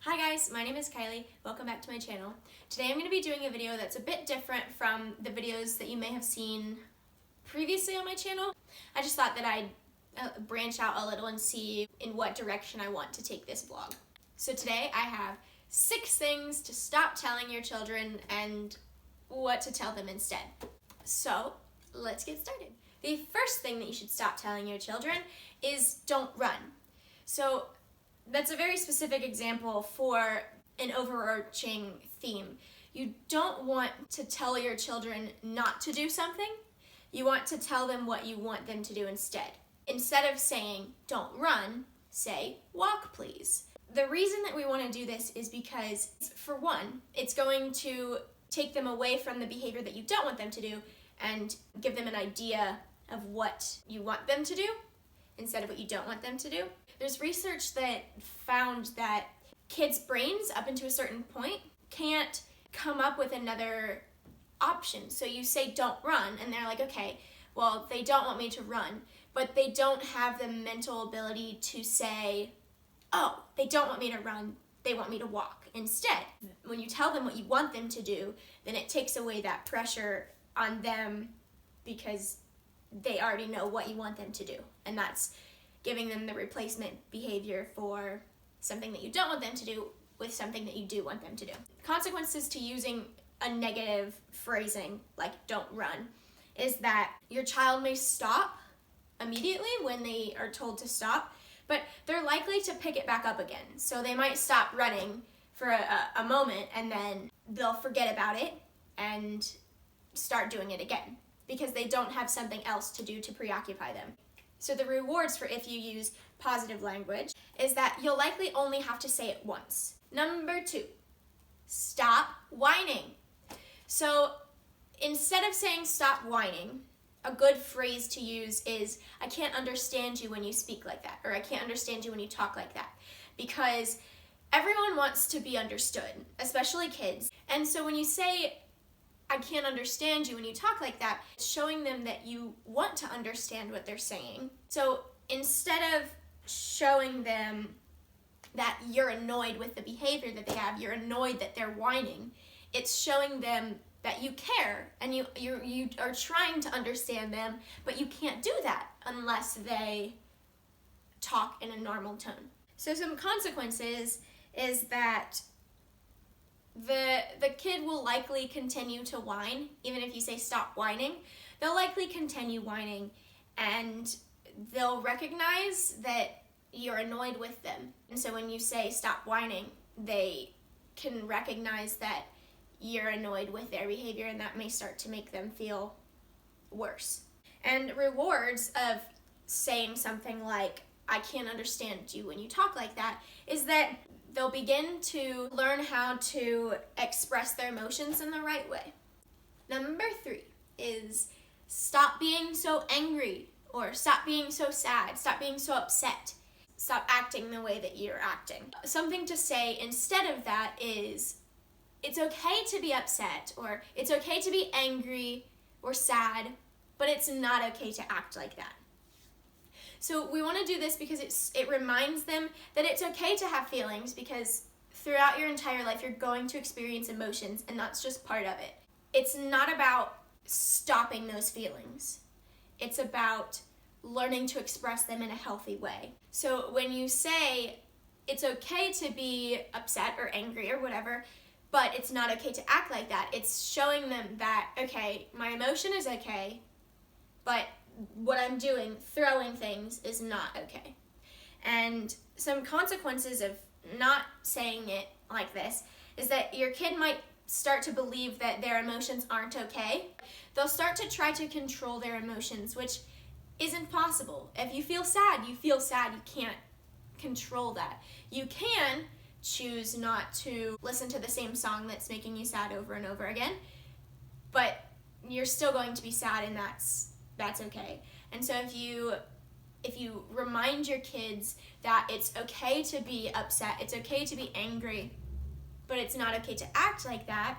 Hi guys, my name is Kylie. Welcome back to my channel. Today I'm going to be doing a video that's a bit different from the videos that you may have seen previously on my channel. I just thought that I'd branch out a little and see in what direction I want to take this vlog. So today I have 6 things to stop telling your children and what to tell them instead. So let's get started. The first thing that you should stop telling your children is don't run. So that's a very specific example for an overarching theme. You don't want to tell your children not to do something. You want to tell them what you want them to do instead. Instead of saying, don't run, say, walk please. The reason that we want to do this is because, for one, it's going to take them away from the behavior that you don't want them to do and give them an idea of what you want them to do instead of what you don't want them to do. There's research that found that kids' brains up until a certain point can't come up with another option. So you say don't run and they're like, okay, well, they don't want me to run, but they don't have the mental ability to say, oh, they don't want me to run, they want me to walk instead. When you tell them what you want them to do, then it takes away that pressure on them because they already know what you want them to do, and that's giving them the replacement behavior for something that you don't want them to do with something that you do want them to do. Consequences to using a negative phrasing like don't run is that your child may stop immediately when they are told to stop, but they're likely to pick it back up again. So they might stop running for a moment and then they'll forget about it and start doing it again because they don't have something else to do to preoccupy them. So the rewards for if you use positive language is that you'll likely only have to say it once. Number 2, stop whining. So instead of saying stop whining, a good phrase to use is, I can't understand you when you speak like that, or I can't understand you when you talk like that, because everyone wants to be understood, especially kids. And so when you say, I can't understand you when you talk like that, it's showing them that you want to understand what they're saying. So instead of showing them that you're annoyed with the behavior that they have, you're annoyed that they're whining, it's showing them that you care and you are trying to understand them, but you can't do that unless they talk in a normal tone. So some consequences is that the kid will likely continue to whine. Even if you say stop whining, they'll likely continue whining and they'll recognize that you're annoyed with them. And so when you say stop whining, they can recognize that you're annoyed with their behavior, and that may start to make them feel worse. And rewards of saying something like, I can't understand you when you talk like that, is that they'll begin to learn how to express their emotions in the right way. Number 3 is stop being so angry, or stop being so sad, stop being so upset, stop acting the way that you're acting. Something to say instead of that is, it's okay to be upset, or it's okay to be angry or sad, but it's not okay to act like that. So we want to do this because it reminds them that it's okay to have feelings, because throughout your entire life you're going to experience emotions, and that's just part of it. It's not about stopping those feelings. It's about learning to express them in a healthy way. So when you say it's okay to be upset or angry or whatever, but it's not okay to act like that, it's showing them that, okay, my emotion is okay, but what I'm doing, throwing things, is not okay. And some consequences of not saying it like this is that your kid might start to believe that their emotions aren't okay. They'll start to try to control their emotions, which isn't possible. If you feel sad, you feel sad. You can't control that. You can choose not to listen to the same song that's making you sad over and over again, but you're still going to be sad, and that's okay. And so if you remind your kids that it's okay to be upset, it's okay to be angry, but it's not okay to act like that,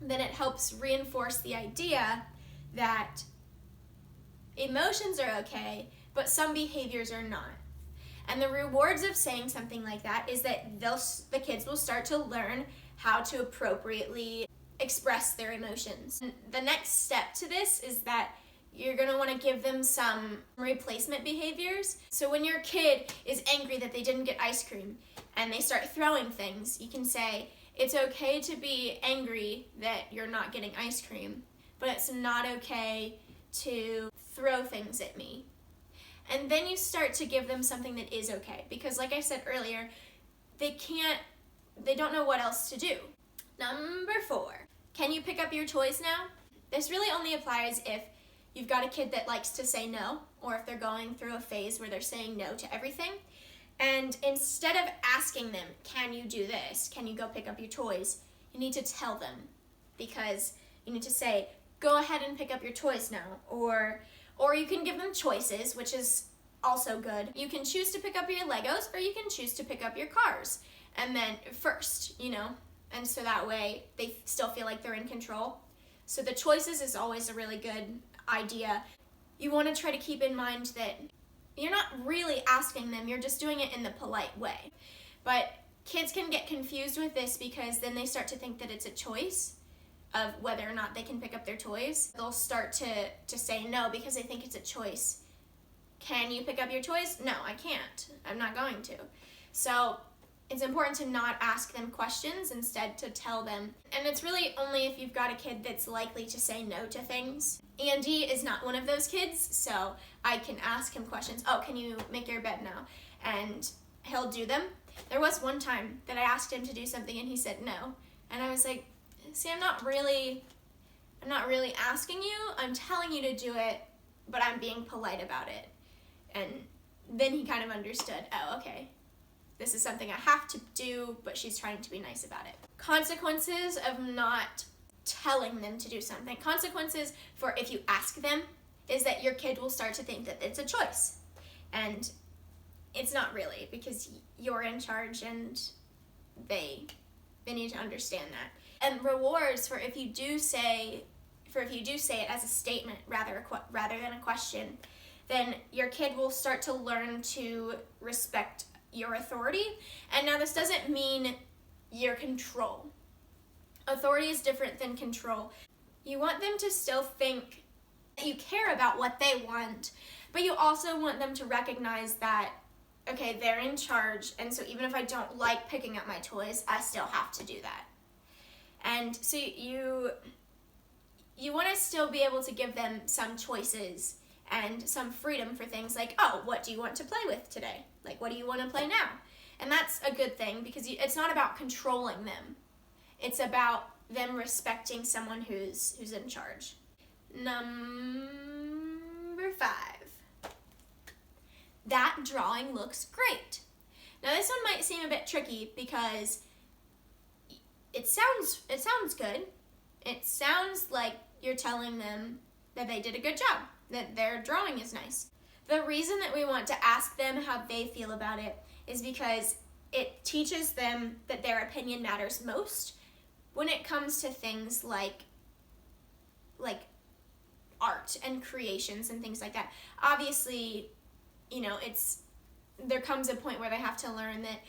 then it helps reinforce the idea that emotions are okay, but some behaviors are not. And the rewards of saying something like that is that the kids will start to learn how to appropriately express their emotions. And the next step to this is that you're going to want to give them some replacement behaviors. So when your kid is angry that they didn't get ice cream and they start throwing things, you can say, it's okay to be angry that you're not getting ice cream, but it's not okay to throw things at me. And then you start to give them something that is okay, because like I said earlier, they don't know what else to do. Number 4, can you pick up your toys now? This really only applies if you've got a kid that likes to say no, or if they're going through a phase where they're saying no to everything. And instead of asking them, can you do this? Can you go pick up your toys? You need to tell them, because you need to say, go ahead and pick up your toys now. Or you can give them choices, which is also good. You can choose to pick up your Legos, or you can choose to pick up your cars. And then first, and so that way they still feel like they're in control. So the choices is always a really good idea. You want to try to keep in mind that you're not really asking them, you're just doing it in the polite way. But kids can get confused with this because then they start to think that it's a choice of whether or not they can pick up their toys. They'll start to say no because they think it's a choice. Can you pick up your toys? No, I can't. I'm not going to. So it's important to not ask them questions, instead to tell them. And it's really only if you've got a kid that's likely to say no to things. Andy is not one of those kids, so I can ask him questions. Oh, can you make your bed now? And he'll do them. There was one time that I asked him to do something and he said no. And I was like, see, I'm not really asking you. I'm telling you to do it, but I'm being polite about it. And then he kind of understood, oh, okay, this is something I have to do, but she's trying to be nice about it. Consequences of not telling them to do something. Consequences for if you ask them is that your kid will start to think that it's a choice. And it's not really, because you're in charge and they need to understand that. And rewards for if you do say it as a statement rather than a question, then your kid will start to learn to respect your authority. And now this doesn't mean your control. Authority is different than control. You want them to still think that you care about what they want, but you also want them to recognize that, okay, they're in charge, and so even if I don't like picking up my toys, I still have to do that. And so you want to still be able to give them some choices and some freedom for things like, oh, what do you want to play with today? Like, what do you want to play now? And that's a good thing, because it's not about controlling them. It's about them respecting someone who's in charge. Number 5. That drawing looks great. Now this one might seem a bit tricky because it sounds good. It sounds like you're telling them that they did a good job, that their drawing is nice. The reason that we want to ask them how they feel about it is because it teaches them that their opinion matters most when it comes to things like art and creations and things like that. Obviously, there comes a point where they have to learn that,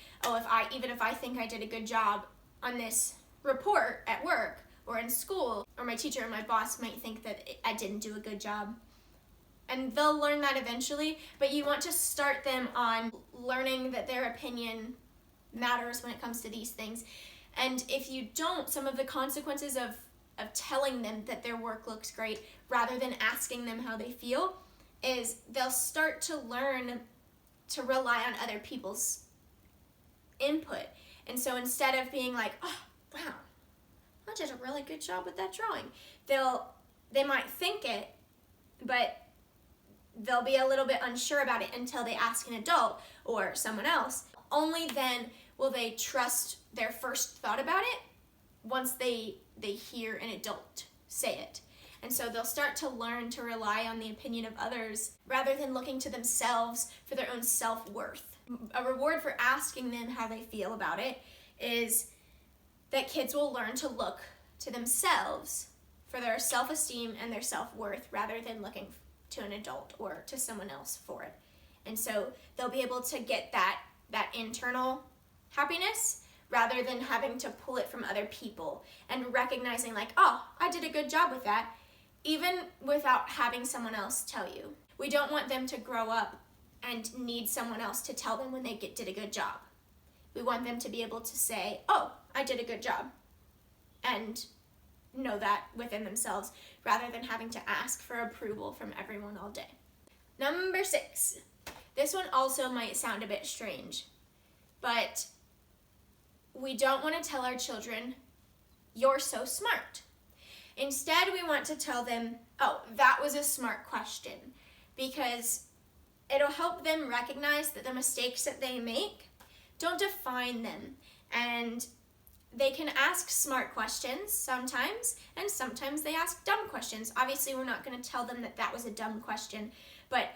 even if I think I did a good job on this report at work or in school, or my teacher or my boss might think that I didn't do a good job. And they'll learn that eventually, but you want to start them on learning that their opinion matters when it comes to these things. And if you don't, some of the consequences of telling them that their work looks great rather than asking them how they feel is they'll start to learn to rely on other people's input. And so instead of being like, oh, wow, I did a really good job with that drawing, they might think it, but they'll be a little bit unsure about it until they ask an adult or someone else. Only then will they trust their first thought about it once they hear an adult say it. And so they'll start to learn to rely on the opinion of others rather than looking to themselves for their own self-worth. A reward for asking them how they feel about it is that kids will learn to look to themselves for their self-esteem and their self-worth rather than looking to an adult or to someone else for it. And so they'll be able to get that internal happiness rather than having to pull it from other people, and recognizing like, oh, I did a good job with that, even without having someone else tell you. We don't want them to grow up and need someone else to tell them when they did a good job. We want them to be able to say, oh, I did a good job, and know that within themselves rather than having to ask for approval from everyone all day. Number 6. This one also might sound a bit strange, but we don't want to tell our children, you're so smart. Instead, we want to tell them, oh, that was a smart question, because it'll help them recognize that the mistakes that they make don't define them, and they can ask smart questions sometimes, and sometimes they ask dumb questions. Obviously, we're not going to tell them that that was a dumb question, but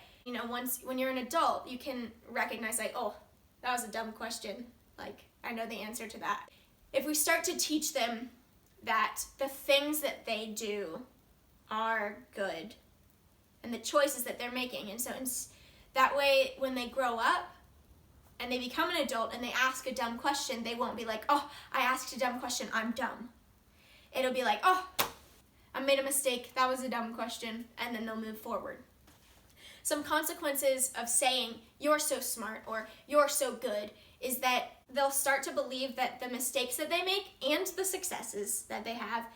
when you're an adult, you can recognize like, oh, that was a dumb question. Like, I know the answer to that. If we start to teach them that the things that they do are good and the choices that they're making, and so that way when they grow up and they become an adult and they ask a dumb question, they won't be like, oh, I asked a dumb question, I'm dumb. It'll be like, oh, I made a mistake, that was a dumb question, and then they'll move forward. Some consequences of saying, you're so smart or you're so good, is that they'll start to believe that the mistakes that they make and the successes that they have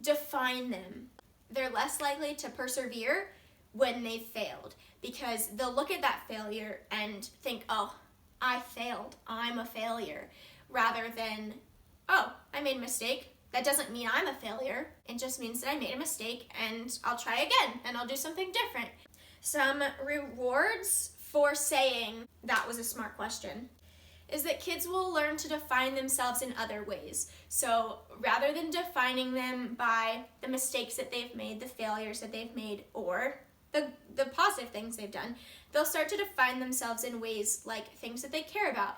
define them. They're less likely to persevere when they've failed, because they'll look at that failure and think, oh, I failed, I'm a failure, rather than, oh, I made a mistake. That doesn't mean I'm a failure. It just means that I made a mistake and I'll try again and I'll do something different. Some rewards for saying that was a smart question is that kids will learn to define themselves in other ways. So rather than defining them by the mistakes that they've made, the failures that they've made, or the positive things they've done, they'll start to define themselves in ways like things that they care about.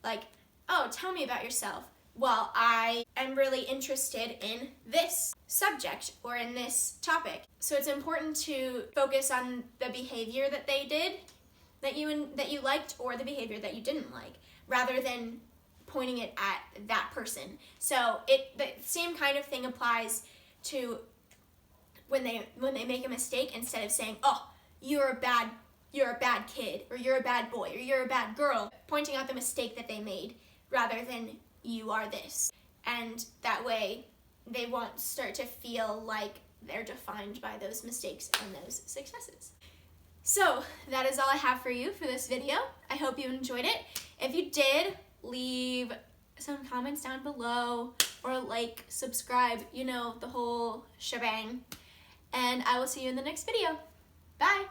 Like, oh, tell me about yourself. Well, I am really interested in this subject or in this topic. So it's important to focus on the behavior that they did that you liked, or the behavior that you didn't like, rather than pointing it at that person. So the same kind of thing applies to when they make a mistake. Instead of saying, oh, you're a bad kid, or you're a bad boy, or you're a bad girl, pointing out the mistake that they made rather than you are this. And that way they won't start to feel like they're defined by those mistakes and those successes. So that is all I have for you for this video. I hope you enjoyed it. If you did, leave some comments down below, or like, subscribe, the whole shebang. And I will see you in the next video. Bye!